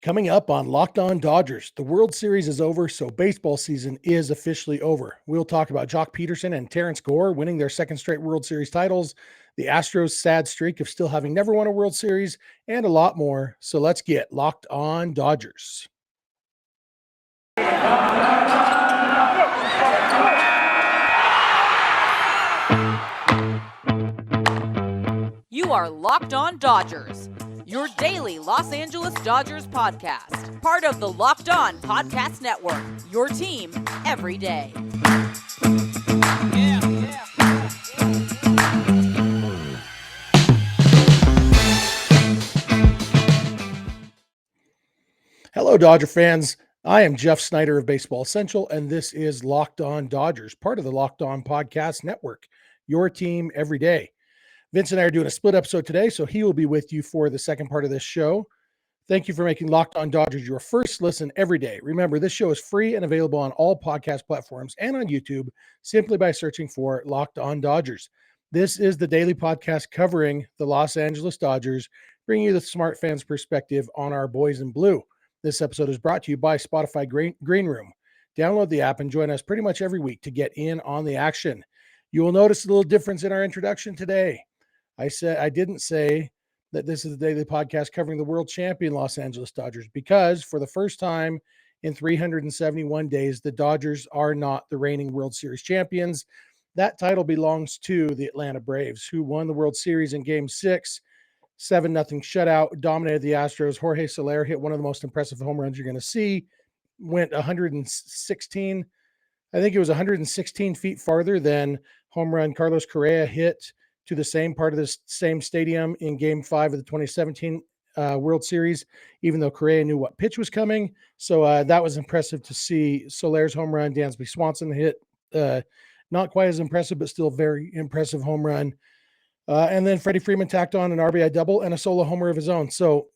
Coming up on Locked On Dodgers, the World Series is over, so baseball season is officially over. We'll talk about Jock Peterson and Terrence Gore winning their second straight World Series titles, the Astros' sad streak of still having never won a World Series, and a lot more. So let's get Locked On Dodgers. You are Locked On Dodgers, your daily Los Angeles Dodgers podcast. Part of the Locked On Podcast Network, your team every day. Hello, Dodger fans. I am Jeff Snider of Baseball Essential, and this is Locked On Dodgers, part of the Locked On Podcast Network, your team every day. Vince and I are doing a split episode today, so he will be with you for the second part of this show. Thank you for making Locked On Dodgers your first listen every day. Remember, this show is free and available on all podcast platforms and on YouTube simply by searching for Locked On Dodgers. This is the daily podcast covering the Los Angeles Dodgers, bringing you the smart fans' perspective on our boys in blue. This episode is brought to you by Spotify Green Room. Download the app and join us pretty much every week to get in on the action. You will notice a little difference in our introduction today. I didn't say that this is the daily podcast covering the world champion Los Angeles Dodgers because for the first time in 371 days, the Dodgers are not the reigning World Series champions. That title belongs to the Atlanta Braves, who won the World Series in Game 6, 7-0 shutout, dominated the Astros. Jorge Soler hit one of the most impressive home runs you're going to see, went 116, I think it was 116 feet farther than home run Carlos Correa hit to the same part of the same stadium in Game 5 of the 2017 World Series, even though Correa knew what pitch was coming. So that was impressive to see. Soler's home run, Dansby Swanson hit not quite as impressive, but still very impressive home run. And then Freddie Freeman tacked on an RBI double and a solo homer of his own. So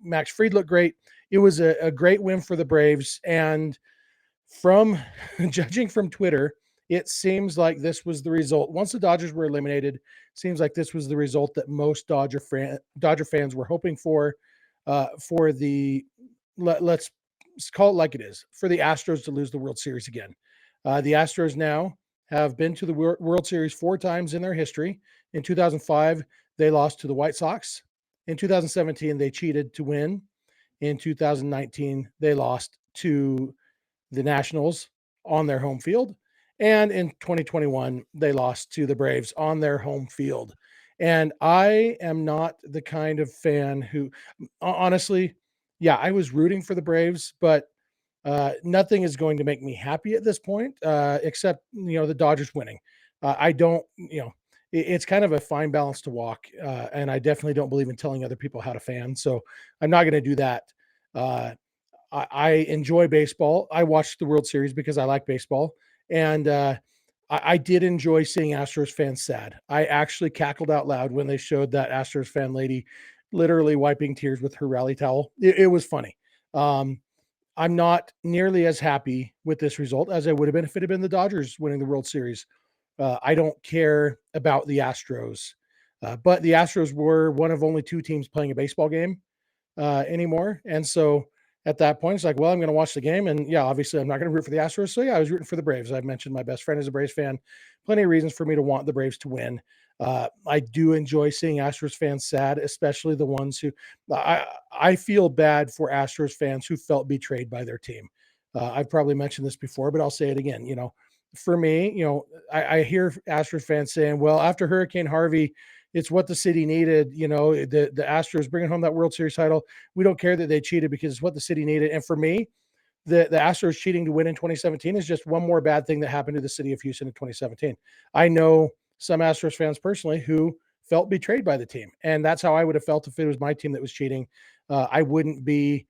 Max Fried looked great. It was a great win for the Braves. And from judging from Twitter, it seems like this was the result. Once the Dodgers were eliminated, seems like this was the result that most Dodger fans were hoping for the, let's call it like it is, for the Astros to lose the World Series again. The Astros now have been to the World Series 4 times in their history. In 2005, they lost to the White Sox. In 2017, they cheated to win. In 2019, they lost to the Nationals on their home field. And in 2021, they lost to the Braves on their home field. And I am not the kind of fan who, honestly, yeah, I was rooting for the Braves, but nothing is going to make me happy at this point, except, the Dodgers winning. I don't, it's kind of a fine balance to walk. And I definitely don't believe in telling other people how to fan. So I'm not going to do that. I enjoy baseball. I watched the World Series because I like baseball. And I did enjoy seeing Astros fans sad. I actually cackled out loud when they showed that Astros fan lady literally wiping tears with her rally towel. It was funny. I'm not nearly as happy with this result as I would have been if it had been the Dodgers winning the World Series. I don't care about the Astros, but the Astros were one of only 2 teams playing a baseball game anymore. And so at that point, it's like, well, I'm going to watch the game. And yeah, obviously I'm not going to root for the Astros. So yeah, I was rooting for the Braves. I've mentioned my best friend is a Braves fan. Plenty of reasons for me to want the Braves to win. I do enjoy seeing Astros fans sad, especially the ones who I feel bad for Astros fans who felt betrayed by their team. I've probably mentioned this before, but I'll say it again. For me, I hear Astros fans saying, well, after Hurricane Harvey, it's what the city needed. The Astros bringing home that World Series title. We don't care that they cheated because it's what the city needed. And for me, the Astros cheating to win in 2017 is just one more bad thing that happened to the city of Houston in 2017. I know some Astros fans personally who felt betrayed by the team. And that's how I would have felt if it was my team that was cheating. I wouldn't be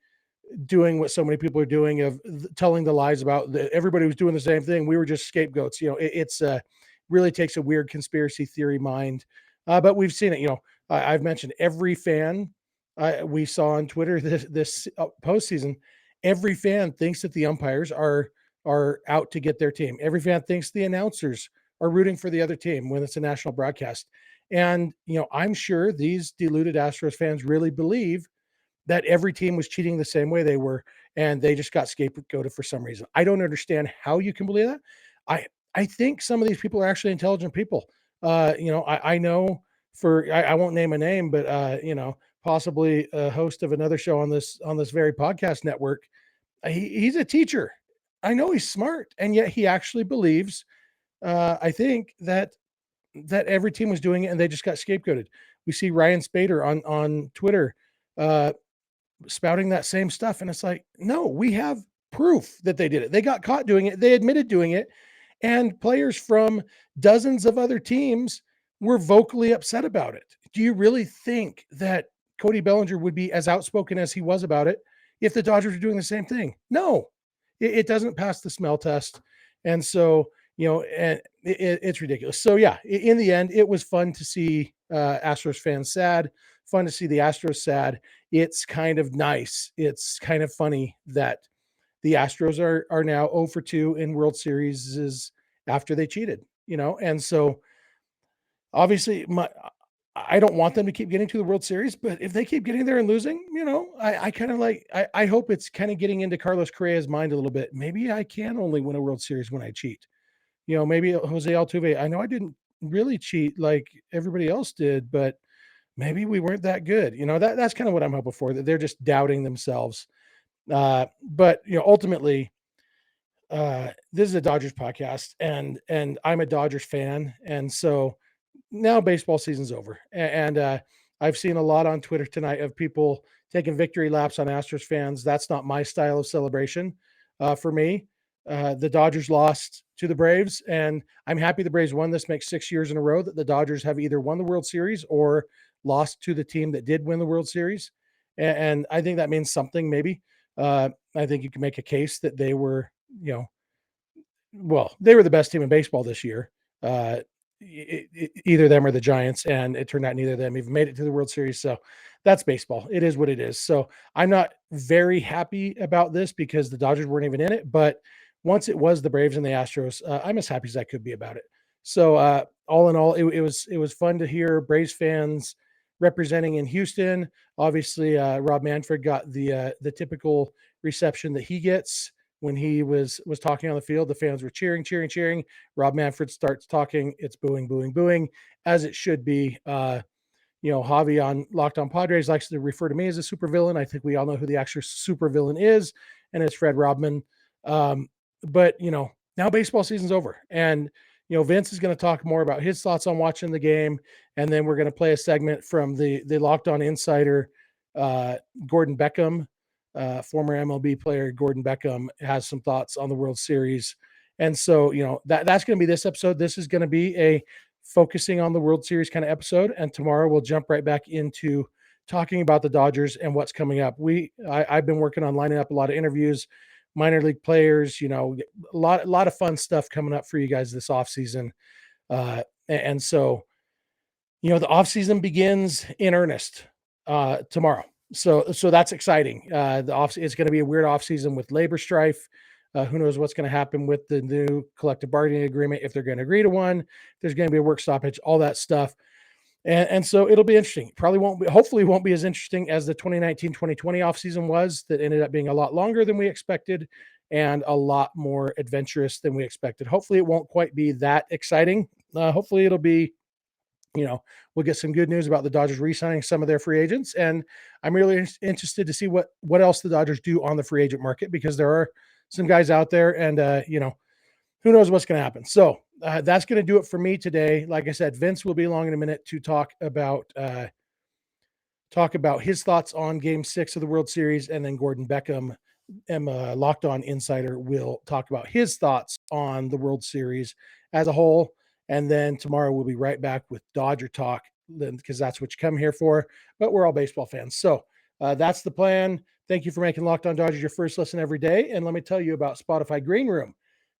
doing what so many people are doing of telling the lies about everybody was doing the same thing. We were just scapegoats. It's really takes a weird conspiracy theory mind. But we've seen it. I've mentioned every fan we saw on Twitter this postseason. Every fan thinks that the umpires are out to get their team. Every fan thinks the announcers are rooting for the other team when it's a national broadcast. And I'm sure these deluded Astros fans really believe that every team was cheating the same way they were, and they just got scapegoated for some reason. I don't understand how you can believe that. I think some of these people are actually intelligent people. I know I won't name a name, but possibly a host of another show on this very podcast network. He's a teacher. I know he's smart, and yet he actually believes. I think that every team was doing it, and they just got scapegoated. We see Ryan Spader on Twitter spouting that same stuff, and it's like, no, we have proof that they did it. They got caught doing it. They admitted doing it, and players from dozens of other teams were vocally upset about it. Do you really think that Cody Bellinger would be as outspoken as he was about it if the Dodgers were doing the same thing? No, it doesn't pass the smell test. And so, and it's ridiculous. So yeah, in the end, it was fun to see Astros fans sad, fun to see the Astros sad. It's kind of nice. It's kind of funny that the Astros are now 0 for 2 in World Series after they cheated, and so obviously I don't want them to keep getting to the World Series, but if they keep getting there and losing, I kind of I hope it's kind of getting into Carlos Correa's mind a little bit. Maybe I can only win a World Series when I cheat. Maybe Jose Altuve, I know I didn't really cheat like everybody else did, but maybe we weren't that good. That's kind of what I'm hoping for, that they're just doubting themselves. But ultimately, this is a Dodgers podcast, and I'm a Dodgers fan, and so now baseball season's over, and I've seen a lot on Twitter tonight of people taking victory laps on Astros fans. That's not my style of celebration. For me, the Dodgers lost to the Braves, and I'm happy the Braves won. This makes 6 years in a row that the Dodgers have either won the World Series or lost to the team that did win the World Series, and I think that means something. Maybe I think you can make a case that they were, they were the best team in baseball this year. Either them or the Giants, and it turned out neither of them even made it to the World Series. So that's baseball. It is what it is. So I'm not very happy about this because the Dodgers weren't even in it. But once it was the Braves and the Astros, I'm as happy as I could be about it. So all in all, it was fun to hear Braves fans representing in Houston. Obviously, Rob Manfred got the typical reception that he gets. When he was talking on the field, the fans were cheering, cheering, cheering. Rob Manfred starts talking. It's booing, booing, booing, as it should be. Javi on Locked On Padres likes to refer to me as a supervillain. I think we all know who the actual supervillain is, and it's Fred Rodman. But now baseball season's over, and Vince is going to talk more about his thoughts on watching the game, and then we're going to play a segment from the Locked On Insider, Gordon Beckham. Former MLB player Gordon Beckham has some thoughts on the World Series. And so, that's going to be this episode. This is going to be a focusing on the World Series kind of episode. And tomorrow we'll jump right back into talking about the Dodgers and what's coming up. I've been working on lining up a lot of interviews, minor league players, a lot of fun stuff coming up for you guys this offseason. And so, the offseason begins in earnest tomorrow. So that's exciting. It's going to be a weird offseason with labor strife. Who knows what's going to happen with the new collective bargaining agreement, if they're going to agree to one. There's going to be a work stoppage, all that stuff. And so it'll be interesting. Hopefully won't be as interesting as the 2019-2020 offseason was, that ended up being a lot longer than we expected and a lot more adventurous than we expected. Hopefully it won't quite be that exciting. Hopefully it'll be, we'll get some good news about the Dodgers re-signing some of their free agents. And I'm really interested to see what else the Dodgers do on the free agent market, because there are some guys out there, and, who knows what's going to happen. So that's going to do it for me today. Like I said, Vince will be along in a minute to talk about his thoughts on Game 6 of the World Series, and then Gordon Beckham, Locked On Insider, will talk about his thoughts on the World Series as a whole. And then tomorrow we'll be right back with Dodger talk, because that's what you come here for. But we're all baseball fans. So that's the plan. Thank you for making Locked On Dodgers your first listen every day. And let me tell you about Spotify Green Room.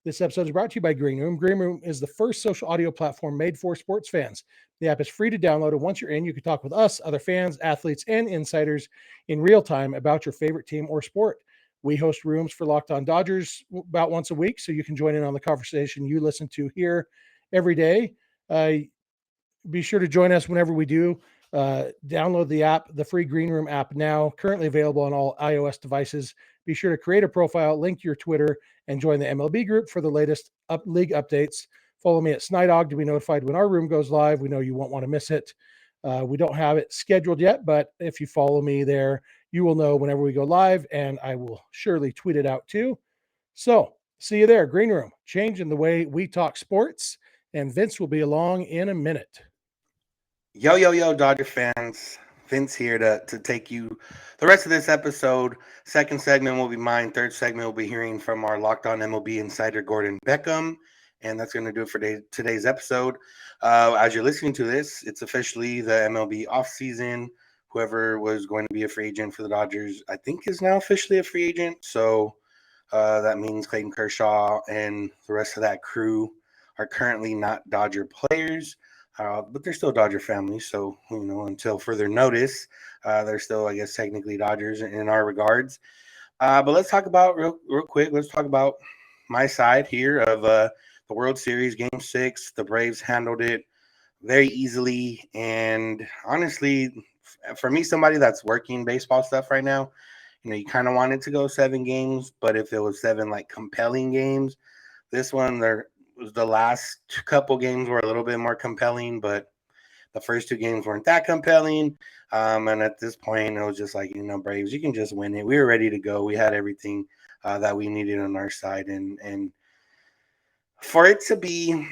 This episode is brought to you by Green Room. Green Room is the first social audio platform made for sports fans. The app is free to download, and once you're in, you can talk with us, other fans, athletes, and insiders in real time about your favorite team or sport. We host rooms for Locked On Dodgers about once a week, so you can join in on the conversation you listen to here every day. Be sure to join us whenever we do Download the app, the free Green Room app now, currently available on all iOS devices. Be sure to create a profile, link your Twitter, and join the MLB group for the latest league updates. Follow me at Snider to be notified when our room goes live. We know you won't want to miss it. We don't have it scheduled yet, but if you follow me there, you will know whenever we go live, and I will surely tweet it out too. So see you there, Green Room, changing the way we talk sports, and Vince will be along in a minute. Yo, Dodger fans. Vince here to take you the rest of this episode. Second segment will be mine. Third segment will be hearing from our Locked On MLB Insider Gordon Beckham. And that's going to do it for today's episode. As you're listening to this, it's officially the MLB offseason. Whoever was going to be a free agent for the Dodgers, I think, is now officially a free agent. So that means Clayton Kershaw and the rest of that crew are currently not Dodger players. But they're still Dodger family, so until further notice, they're still, I guess, technically Dodgers in our regards. But let's talk about real quick. Let's talk about my side here of the World Series Game 6. The Braves handled it very easily, and honestly, for me, somebody that's working baseball stuff right now, you kind of wanted to go 7 games, but if it was 7 like compelling games, this one the last couple games were a little bit more compelling, but the first 2 games weren't that compelling. And at this point, it was just like, Braves, you can just win it. We were ready to go. We had everything that we needed on our side. And for it to be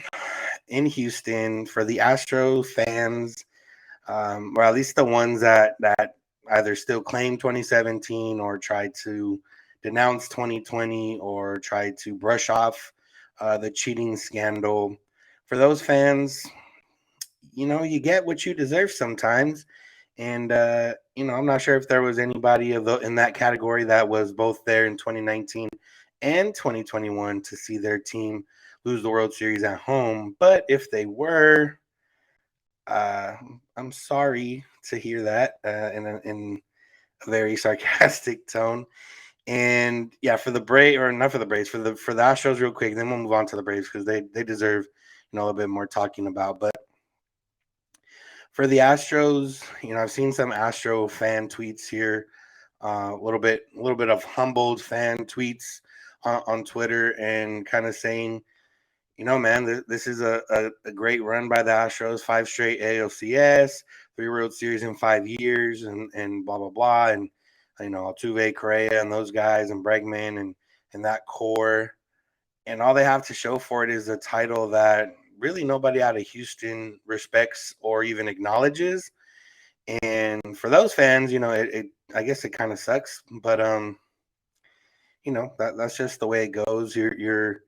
in Houston, for the Astros fans, or at least the ones that either still claim 2017 or tried to denounce 2020 or tried to brush off the cheating scandal. For those fans, you get what you deserve sometimes. And, I'm not sure if there was anybody in that category that was both there in 2019 and 2021 to see their team lose the World Series at home. But if they were, I'm sorry to hear that in a very sarcastic tone. And yeah, for the Braves, or not for the Braves, for the Astros, real quick. Then we'll move on to the Braves because they deserve a little bit more talking about. But for the Astros, I've seen some Astro fan tweets here, a little bit of humbled fan tweets on Twitter, and kind of saying, man, this is a great run by the Astros. 5 straight ALCS, 3 World Series in 5 years, and blah blah blah, and Altuve, Correa, and those guys, and Bregman, and that core, and all they have to show for it is a title that really nobody out of Houston respects or even acknowledges. And for those fans, I guess it kind of sucks, but that's just the way it goes. You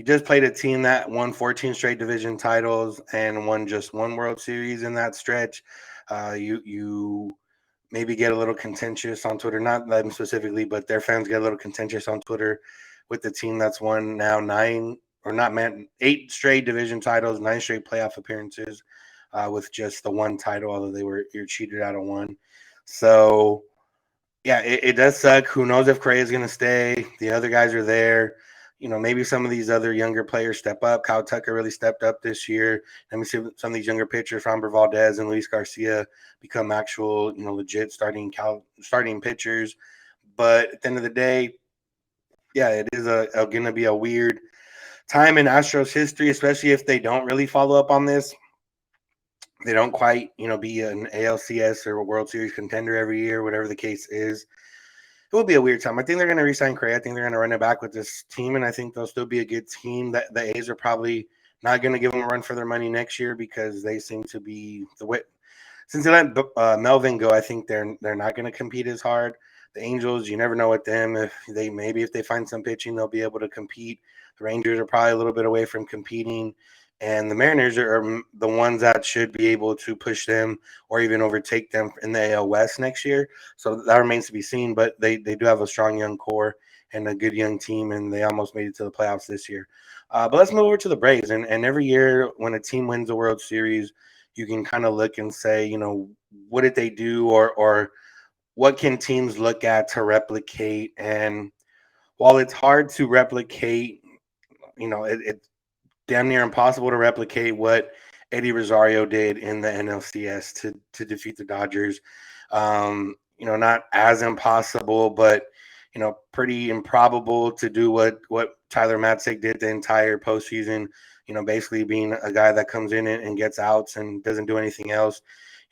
just played a team that won 14 straight division titles and won just 1 World Series in that stretch. You maybe get a little contentious on Twitter, not them specifically, but their fans get a little contentious on Twitter with the team that's won now 8 straight division titles, 9 straight playoff appearances, with just the 1 title, although you're cheated out of 1. So yeah, it does suck. Who knows if Correa is going to stay? The other guys are there. Maybe some of these other younger players step up. Kyle Tucker really stepped up this year. Let me see some of these younger pitchers, Framber Valdez and Luis Garcia, become actual, legit starting pitchers. But at the end of the day, yeah, it is going to be a weird time in Astros history, especially if they don't really follow up on this. They don't quite, be an ALCS or a World Series contender every year, whatever the case is. It will be a weird time. I think they're going to re-sign Correa. I think they're going to run it back with this team, and I think they'll still be a good team. That the A's are probably not going to give them a run for their money next year because they seem to be the way. Since they let Melvin go, I think they're not going to compete as hard. The Angels, you never know with them. If they find some pitching, they'll be able to compete. The Rangers are probably a little bit away from competing. And the Mariners are the ones that should be able to push them or even overtake them in the AL West next year. So that remains to be seen. But they do have a strong young core and a good young team, and they almost made it to the playoffs this year. But let's move over to the Braves. And every year when a team wins the World Series, you can kind of look and say, what did they do or what can teams look at to replicate? And while it's hard to replicate, it's damn near impossible to replicate what Eddie Rosario did in the NLCS to defeat the Dodgers. Not as impossible, but pretty improbable to do what Tyler Matzek did the entire postseason. Basically being a guy that comes in and gets outs and doesn't do anything else.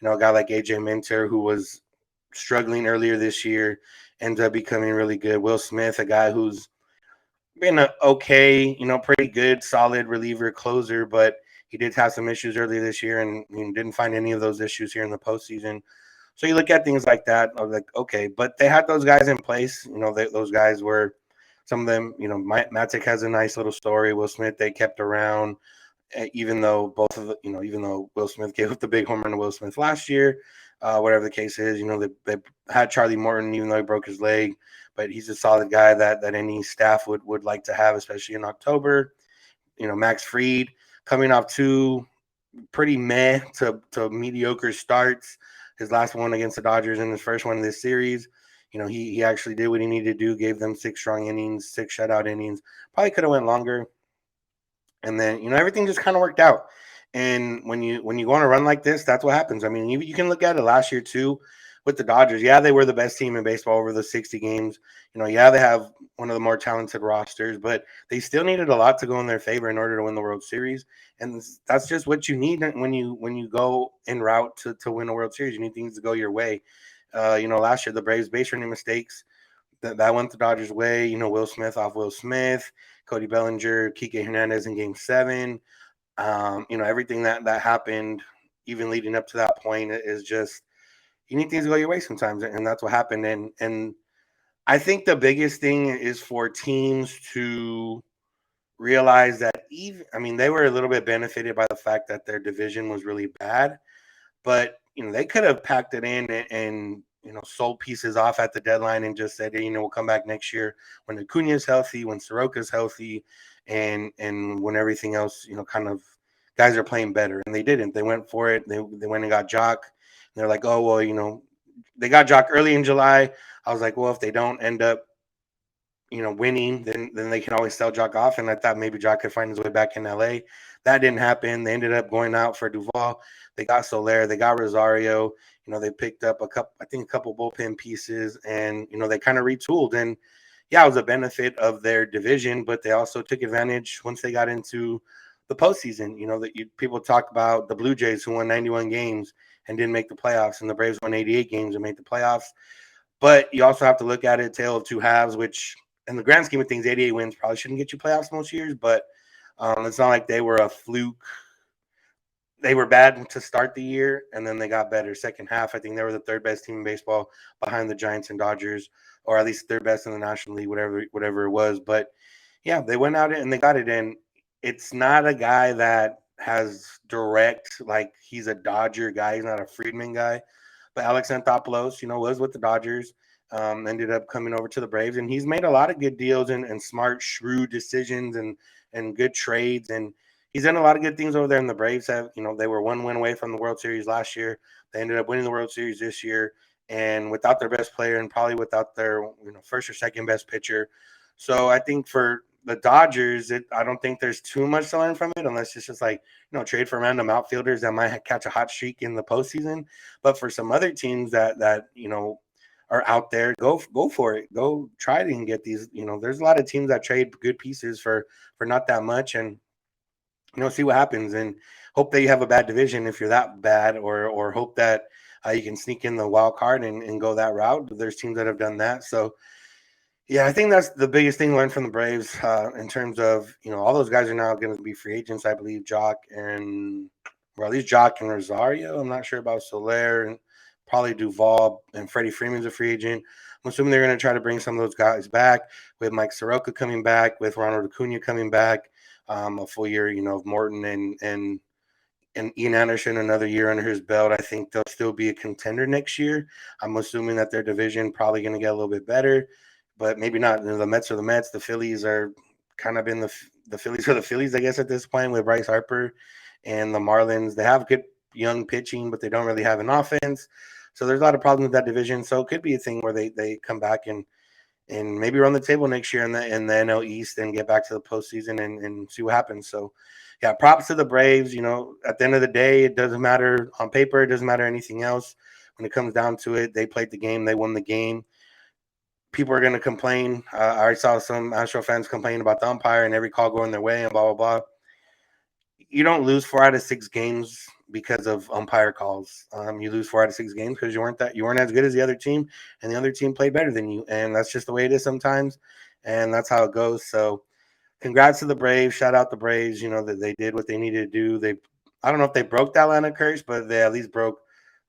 A guy like AJ Minter, who was struggling earlier this year, ends up becoming really good. Will Smith, a guy who's been a okay, pretty good, solid reliever closer, but he did have some issues earlier this year and didn't find any of those issues here in the postseason. So you look at things like that, I was like, okay, but they had those guys in place. Those guys were some of them. Matic has a nice little story. Will Smith, they kept around, even though even though Will Smith gave up the big home run to Will Smith last year, whatever the case is, they had Charlie Morton, even though he broke his leg, but he's a solid guy that any staff would like to have, especially in October. Max Fried coming off two pretty meh to mediocre starts. His last one against the Dodgers and his first one in this series. He actually did what he needed to do, gave them 6 strong innings, 6 shutout innings. Probably could have went longer. And then, everything just kind of worked out. And when you go on a run like this, that's what happens. I mean, you can look at it last year too with the Dodgers. Yeah, they were the best team in baseball over the 60 games. Yeah, they have one of the more talented rosters, but they still needed a lot to go in their favor in order to win the World Series. And that's just what you need when you go en route to win a World Series. You need things to go your way. Last year the Braves base running mistakes that went the Dodgers' way. Will Smith off Will Smith, Cody Bellinger, Kike Hernandez in Game 7. Everything that happened, even leading up to that point, is just you need things to go your way sometimes, and that's what happened. And I think the biggest thing is for teams to realize that they were a little bit benefited by the fact that their division was really bad, but they could have packed it in and sold pieces off at the deadline and just said, hey, we'll come back next year when Acuna is healthy, when Soroka's healthy, and when everything else, kind of guys are playing better. And they didn't. They went for it. They went and got Jock. And they're like, oh, well, they got Jock early in July. I was like, well, if they don't end up, winning, then they can always sell Jock off. And I thought maybe Jock could find his way back in LA. That didn't happen. They ended up going out for Duvall. They got Soler. They got Rosario. They picked up a couple bullpen pieces, and they kind of retooled. And yeah, it was a benefit of their division, but they also took advantage once they got into the postseason. People talk about the Blue Jays who won 91 games and didn't make the playoffs, and the Braves won 88 games and made the playoffs. But you also have to look at it, tale of two halves, which in the grand scheme of things, 88 wins probably shouldn't get you playoffs most years, but it's not like they were a fluke. They were bad to start the year, and then they got better. Second half, I think they were the third best team in baseball behind the Giants and Dodgers, or at least third best in the National League, whatever it was. But yeah, they went out and they got it in. It's not a guy that has direct, like he's a Dodger guy. He's not a Friedman guy. But Alex Anthopoulos, was with the Dodgers, ended up coming over to the Braves, and he's made a lot of good deals and smart, shrewd decisions and good trades. And he's done a lot of good things over there. And the Braves have, they were 1 win away from the World Series last year. They ended up winning the World Series this year, and without their best player and probably without their, first or second best pitcher. So I think for the Dodgers, I don't think there's too much to learn from it, unless it's just like, trade for random outfielders that might catch a hot streak in the postseason. But for some other teams that are out there, go for it. Go try it and get these. There's a lot of teams that trade good pieces for not that much, and see what happens, and hope that you have a bad division if you're that bad, or hope that you can sneak in the wild card and go that route. There's teams that have done that. So yeah, I think that's the biggest thing learned from the Braves in terms of, all those guys are now going to be free agents. I believe Jock and Rosario. I'm not sure about Soler, and probably Duvall and Freddie Freeman's a free agent. I'm assuming they're going to try to bring some of those guys back, with Mike Soroka coming back, with Ronald Acuna coming back, a full year, of Morton and Ian Anderson, another year under his belt. I think they'll still be a contender next year. I'm assuming that their division probably going to get a little bit better, but maybe not. The Mets are the Mets. The Phillies are kind of been the Phillies are the Phillies, I guess, at this point, with Bryce Harper, and the Marlins. They have good young pitching, but they don't really have an offense. So there's a lot of problems with that division. So it could be a thing where they come back and and maybe run the table next year in the NL East and get back to the postseason and see what happens. So, yeah, props to the Braves. At the end of the day, it doesn't matter on paper. It doesn't matter anything else. When it comes down to it, they played the game. They won the game. People are going to complain. I already saw some Astro fans complain about the umpire and every call going their way and blah, blah, blah. You don't lose 4 out of 6 games because of umpire calls. You lose 4 out of 6 games because you weren't as good as the other team, and the other team played better than you, and that's just the way it is sometimes, and that's how it goes. So, congrats to the Braves. Shout out the Braves. That they did what they needed to do. I don't know if they broke the Atlanta curse, but they at least broke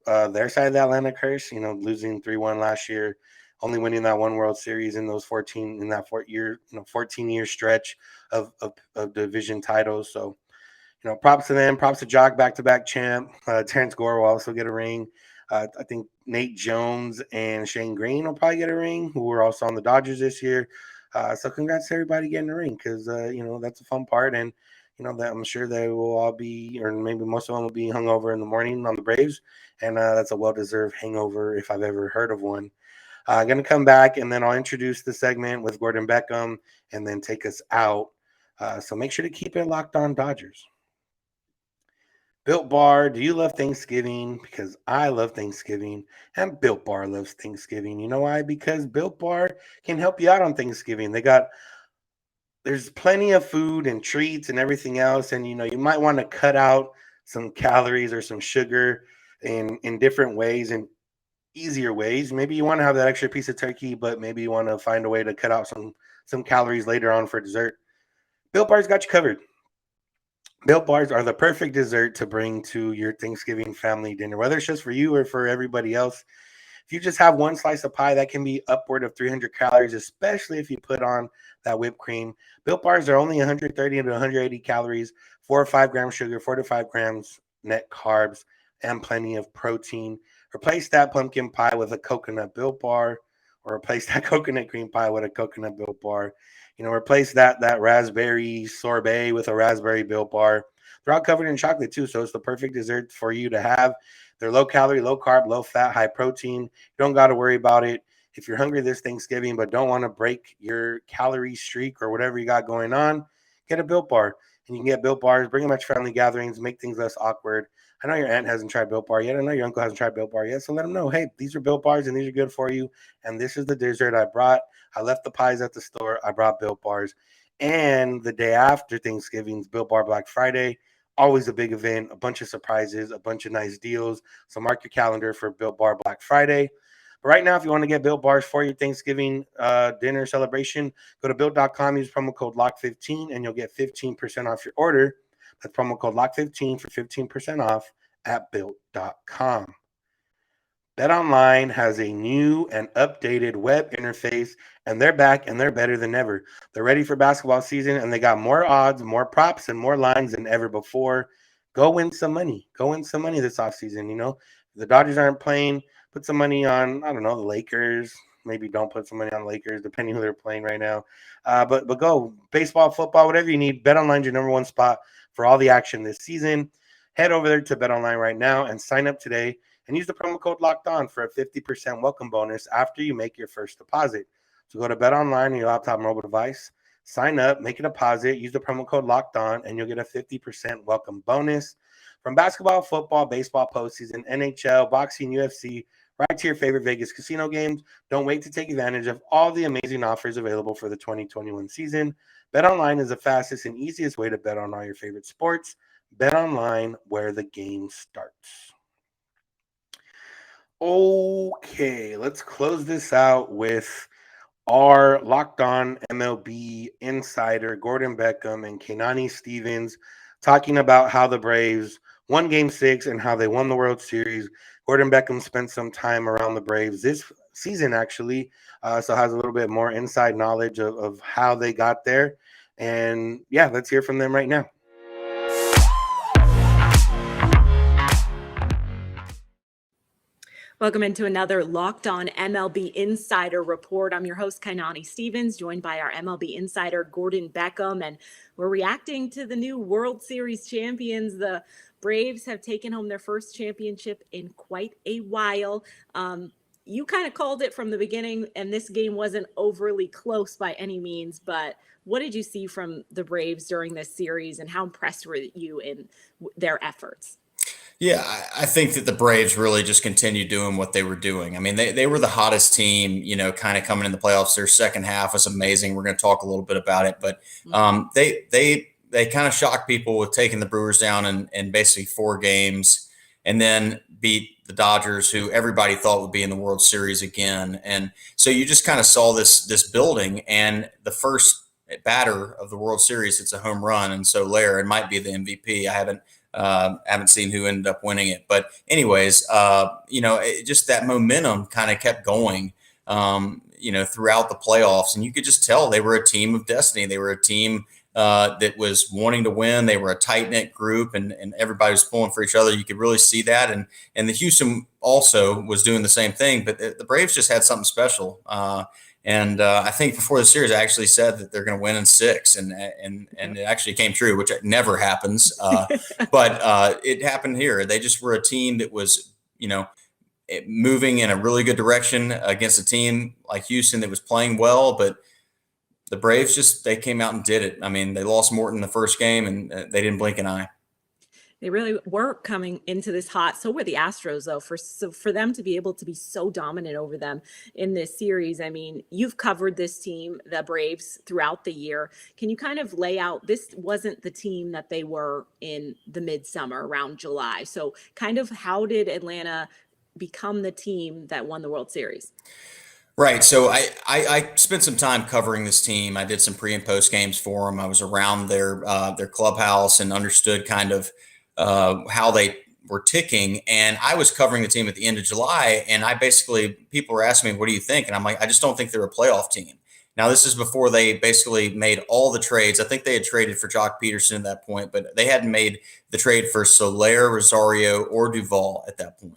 their side of the Atlanta curse. Losing 3-1 last year, only winning that one World Series in those 14-year stretch of division titles. So, props to them. Props to Jock, back-to-back champ. Terrence Gore will also get a ring. I think Nate Jones and Shane Green will probably get a ring, who were also on the Dodgers this year. So congrats to everybody getting a ring, because, that's a fun part. And, that I'm sure they will all be, or maybe most of them will be hungover in the morning on the Braves. And that's a well-deserved hangover if I've ever heard of one. I'm going to come back, and then I'll introduce the segment with Gordon Beckham and then take us out. So make sure to keep it locked on Dodgers. Built Bar, do you love Thanksgiving? Because I love Thanksgiving, and Built Bar loves Thanksgiving. You know why? Because Built Bar can help you out on Thanksgiving. There's plenty of food and treats and everything else, and you might want to cut out some calories or some sugar in different ways and easier ways. Maybe you want to have that extra piece of turkey, but maybe you want to find a way to cut out some calories later on for dessert. Built Bar's got you covered. Built Bars are the perfect dessert to bring to your Thanksgiving family dinner, whether it's just for you or for everybody else. If you just have one slice of pie, that can be upward of 300 calories, especially if you put on that whipped cream. Built Bars are only 130 to 180 calories, 4 or 5 grams sugar, 4 to 5 grams net carbs, and plenty of protein. Replace that pumpkin pie with a coconut Built Bar, or replace that coconut cream pie with a coconut Built Bar. Replace that raspberry sorbet with a raspberry Built Bar. They're all covered in chocolate too, so it's the perfect dessert for you to have. They're low calorie, low carb, low fat, high protein. You don't got to worry about it. If you're hungry this Thanksgiving but don't want to break your calorie streak or whatever you got going on, get a Built Bar. And you can get Built Bars, bring them at your family gatherings, make things less awkward. I know your aunt hasn't tried Built Bar yet. I know your uncle hasn't tried Built Bar yet. So let them know, hey, these are Built Bars and these are good for you. And this is the dessert I brought. I left the pies at the store. I brought Built Bars. And the day after Thanksgiving's Built Bar Black Friday. Always a big event, a bunch of surprises, a bunch of nice deals. So mark your calendar for Built Bar Black Friday. But right now, if you want to get Built Bars for your Thanksgiving dinner celebration, go to Built.com, use promo code LOCK15, and you'll get 15% off your order. That's promo code LOCK15 for 15% off at Built.com. BetOnline has a new and updated web interface, and they're back and they're better than ever. They're ready for basketball season, and they got more odds, more props, and more lines than ever before. Go win some money. Go win some money this offseason. If the Dodgers aren't playing, put some money on, I don't know, the Lakers. Maybe don't put some money on Lakers, depending who they're playing right now. But go baseball, football, whatever you need. BetOnline's your number one spot for all the action this season. Head over there to BetOnline right now and sign up today. And use the promo code Locked On for a 50% welcome bonus after you make your first deposit. So go to BetOnline on your laptop mobile device, sign up, make a deposit, use the promo code Locked On, and you'll get a 50% welcome bonus. From basketball, football, baseball, postseason, NHL, boxing, UFC, right to your favorite Vegas casino games. Don't wait to take advantage of all the amazing offers available for the 2021 season. BetOnline is the fastest and easiest way to bet on all your favorite sports. BetOnline, where the game starts. Okay, let's close this out with our Locked On MLB Insider Gordon Beckham and Kenani Stevens talking about how the Braves won Game 6 and how they won the World Series. Gordon Beckham spent some time around the Braves this season, actually, so has a little bit more inside knowledge of how they got there. And yeah, let's hear from them right now. Welcome into another Locked On MLB Insider Report. I'm your host, Kenani Stevens, joined by our MLB Insider, Gordon Beckham, and we're reacting to the new World Series champions. The Braves have taken home their first championship in quite a while. you kind of called it from the beginning, and this game wasn't overly close by any means, but what did you see from the Braves during this series, and how impressed were you in their efforts? Yeah, I think that the Braves really just continued doing what they were doing. I mean, they were the hottest team, kind of coming in the playoffs. Their second half was amazing. We're going to talk a little bit about it, but they kind of shocked people with taking the Brewers down in basically 4 games, and then beat the Dodgers, who everybody thought would be in the World Series again. And so you just kind of saw this building, and the first batter of the World Series, it's a home run, and so Lair, it might be the MVP. I haven't seen who ended up winning it, but anyways, just that momentum kind of kept going, throughout the playoffs, and you could just tell they were a team of destiny. They were a team that was wanting to win. They were a tight knit group, and everybody was pulling for each other. You could really see that, and the Houston also was doing the same thing. But the Braves just had something special. And I think before the series, I actually said that they're going to win in 6, and it actually came true, which never happens. But it happened here. They just were a team that was, moving in a really good direction against a team like Houston that was playing well. But the Braves they came out and did it. I mean, they lost Morton the first game, and they didn't blink an eye. They really were coming into this hot. So were the Astros, though. For them to be able to be so dominant over them in this series, I mean, you've covered this team, the Braves, throughout the year. Can you kind of lay out, this wasn't the team that they were in the midsummer around July. So kind of how did Atlanta become the team that won the World Series? Right. So I spent some time covering this team. I did some pre and post games for them. I was around their clubhouse and understood kind of how they were ticking. And I was covering the team at the end of July. And people were asking me, what do you think? And I'm like, I just don't think they're a playoff team. Now, this is before they basically made all the trades. I think they had traded for Jock Peterson at that point, but they hadn't made the trade for Soler, Rosario, or Duvall at that point.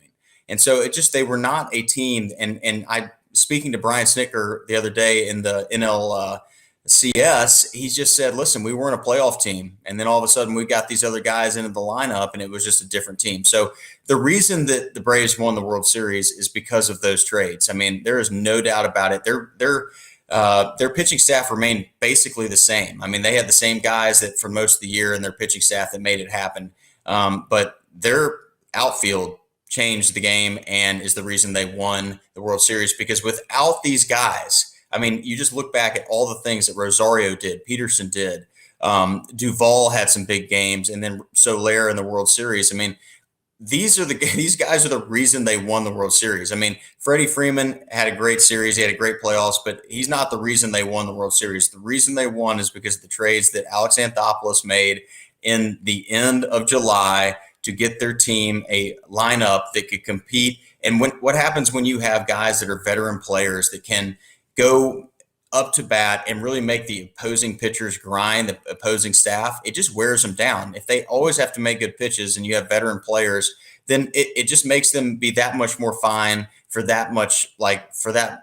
And so they were not a team. And speaking to Brian Snicker the other day in the NLCS, he just said, listen, we weren't a playoff team. And then all of a sudden we got these other guys into the lineup, and it was just a different team. So the reason that the Braves won the World Series is because of those trades. I mean, there is no doubt about it. Their pitching staff remained basically the same. I mean, they had the same guys that for most of the year in their pitching staff that made it happen. But their outfield changed the game and is the reason they won the World Series, because without these guys, I mean, you just look back at all the things that Rosario did, Peterson did, Duvall had some big games, and then Soler in the World Series. I mean, these guys are the reason they won the World Series. I mean, Freddie Freeman had a great series. He had a great playoffs, but he's not the reason they won the World Series. The reason they won is because of the trades that Alex Anthopoulos made in the end of July to get their team a lineup that could compete. And what happens when you have guys that are veteran players that can go up to bat and really make the opposing pitchers grind, the opposing staff, it just wears them down. If they always have to make good pitches and you have veteran players, then it just makes them be that much more fine for that much, for that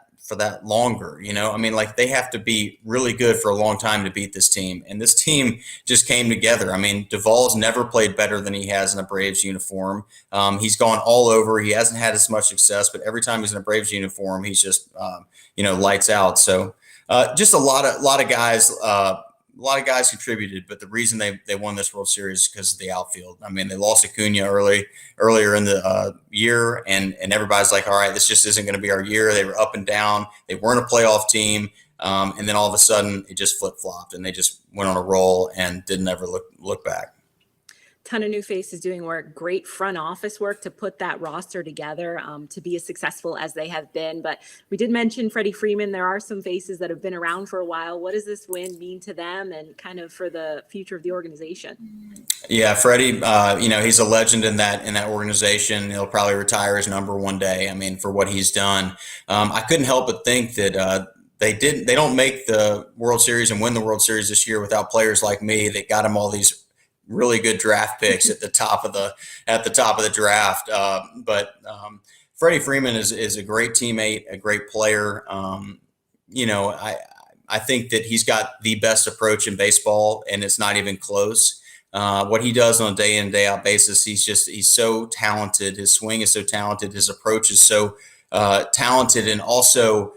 longer, I mean, they have to be really good for a long time to beat this team. And this team just came together. I mean, Duvall's never played better than he has in a Braves uniform. He's gone all over. He hasn't had as much success, but every time he's in a Braves uniform, he's just, lights out. So just a lot of guys contributed, but the reason they won this World Series is because of the outfield. I mean, they lost Acuna earlier in the year, and everybody's like, all right, this just isn't going to be our year. They were up and down. They weren't a playoff team. And then all of a sudden it just flip-flopped, and they just went on a roll and didn't ever look back. Ton of new faces doing work, great front office work to put that roster together to be as successful as they have been. But we did mention Freddie Freeman. There are some faces that have been around for a while. What does this win mean to them and kind of for the future of the organization? Yeah, Freddie, he's a legend in that organization. He'll probably retire his number one day. I mean, for what he's done. I couldn't help but think that they don't make the World Series and win the World Series this year without players like me that got him all these really good draft picks at the top of the draft. But Freddie Freeman is a great teammate, a great player. I think that he's got the best approach in baseball, and it's not even close. What he does on a day in, day out basis, he's so talented. His swing is so talented. His approach is so talented and also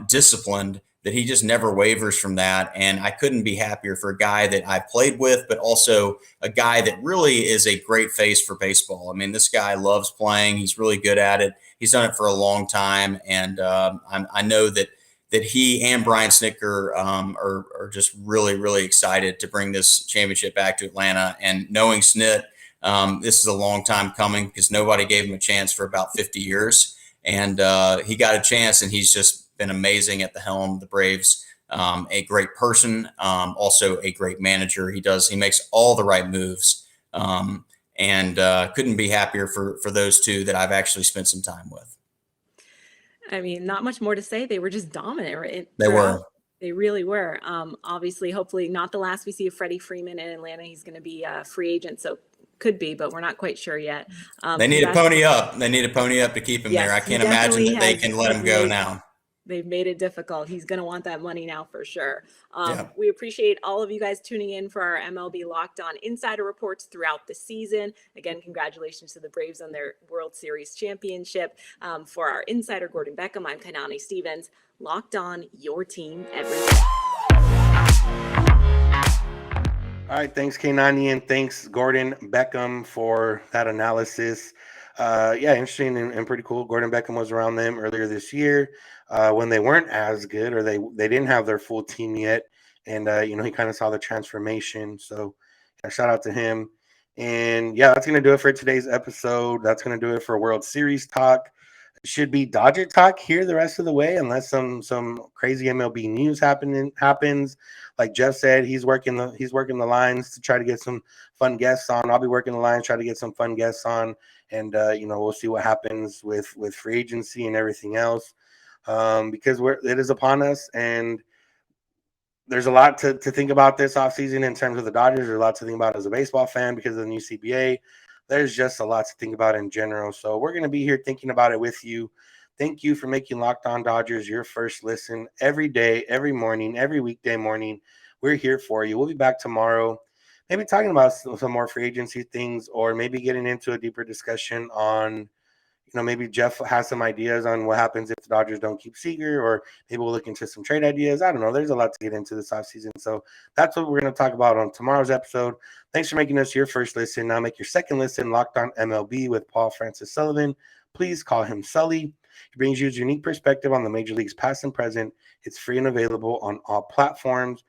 disciplined, that he just never wavers from that. And I couldn't be happier for a guy that I played with, but also a guy that really is a great face for baseball. I mean, this guy loves playing. He's really good at it. He's done it for a long time. And I know that he and Brian Snitker are just really, really excited to bring this championship back to Atlanta. And knowing Snit, this is a long time coming because nobody gave him a chance for about 50 years. And he got a chance, and he's just been amazing at the helm of the Braves. A great person, also a great manager. He makes all the right moves, and couldn't be happier for those two that I've actually spent some time with. I mean, not much more to say. They were just dominant. Right? They were. They really were. Obviously, hopefully not the last we see of Freddie Freeman in Atlanta. He's going to be a free agent, so could be, but we're not quite sure yet. They need to pony up. They need to pony up to keep him there. I can't imagine that they can let him go now. They've made it difficult. He's going to want that money now for sure. We appreciate all of you guys tuning in for our MLB Locked On Insider reports throughout the season. Again, congratulations to the Braves on their World Series championship. For our insider, Gordon Beckham, I'm Kainani Stevens. Locked On, your team every day. All right, thanks Kainani, and thanks Gordon Beckham for that analysis. Interesting and pretty cool. Gordon Beckham was around them earlier this year when they weren't as good, or they didn't have their full team yet. And, he kind of saw the transformation. So shout out to him. And that's going to do it for today's episode. That's going to do it for World Series talk. It should be Dodger talk here the rest of the way, unless some crazy MLB news happens. Like Jeff said, he's working the lines to try to get some fun guests on. I'll be working the lines, try to get some fun guests on. And, we'll see what happens with free agency and everything else, because it is upon us. And there's a lot to think about this offseason in terms of the Dodgers. There's a lot to think about as a baseball fan because of the new CBA. There's just a lot to think about in general. So we're going to be here thinking about it with you. Thank you for making Locked On Dodgers your first listen every day, every morning, every weekday morning. We're here for you. We'll be back tomorrow, maybe talking about some more free agency things, or maybe getting into a deeper discussion on, maybe Jeff has some ideas on what happens if the Dodgers don't keep Seager, or maybe we'll look into some trade ideas. I don't know. There's a lot to get into this offseason. So that's what we're going to talk about on tomorrow's episode. Thanks for making us your first listen. Now make your second listen Locked On MLB with Paul Francis Sullivan. Please call him Sully. He brings you his unique perspective on the major leagues past and present. It's free and available on all platforms.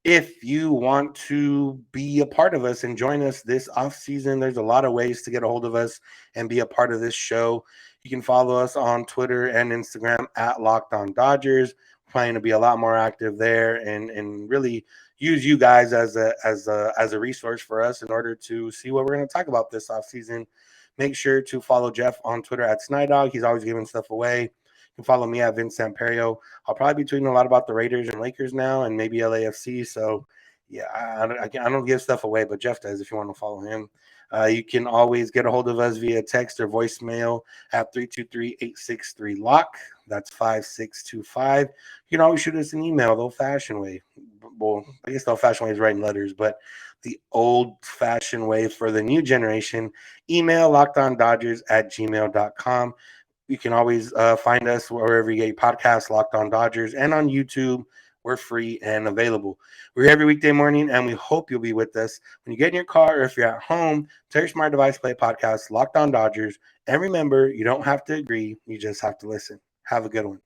If you want to be a part of us and join us this offseason, there's a lot of ways to get a hold of us and be a part of this show. You can follow us on Twitter and Instagram at Locked On Dodgers. We're planning to be a lot more active there and really use you guys as a resource for us in order to see what we're going to talk about this offseason. Make sure to follow Jeff on Twitter at Snider. He's always giving stuff away. You can follow me at Vince Samperio. I'll probably be tweeting a lot about the Raiders and Lakers now, and maybe LAFC. So, I don't give stuff away, but Jeff does if you want to follow him. You can always get a hold of us via text or voicemail at 323-863-LOCK. That's 5625. You can always shoot us an email the old-fashioned way. Well, I guess the old-fashioned way is writing letters, but the old-fashioned way for the new generation, email lockedondodgers@gmail.com. You can always find us wherever you get your podcasts, Locked On Dodgers, and on YouTube. We're free and available. We're here every weekday morning, and we hope you'll be with us. When you get in your car or if you're at home, tell your smart device, play podcast, Locked On Dodgers. And remember, you don't have to agree. You just have to listen. Have a good one.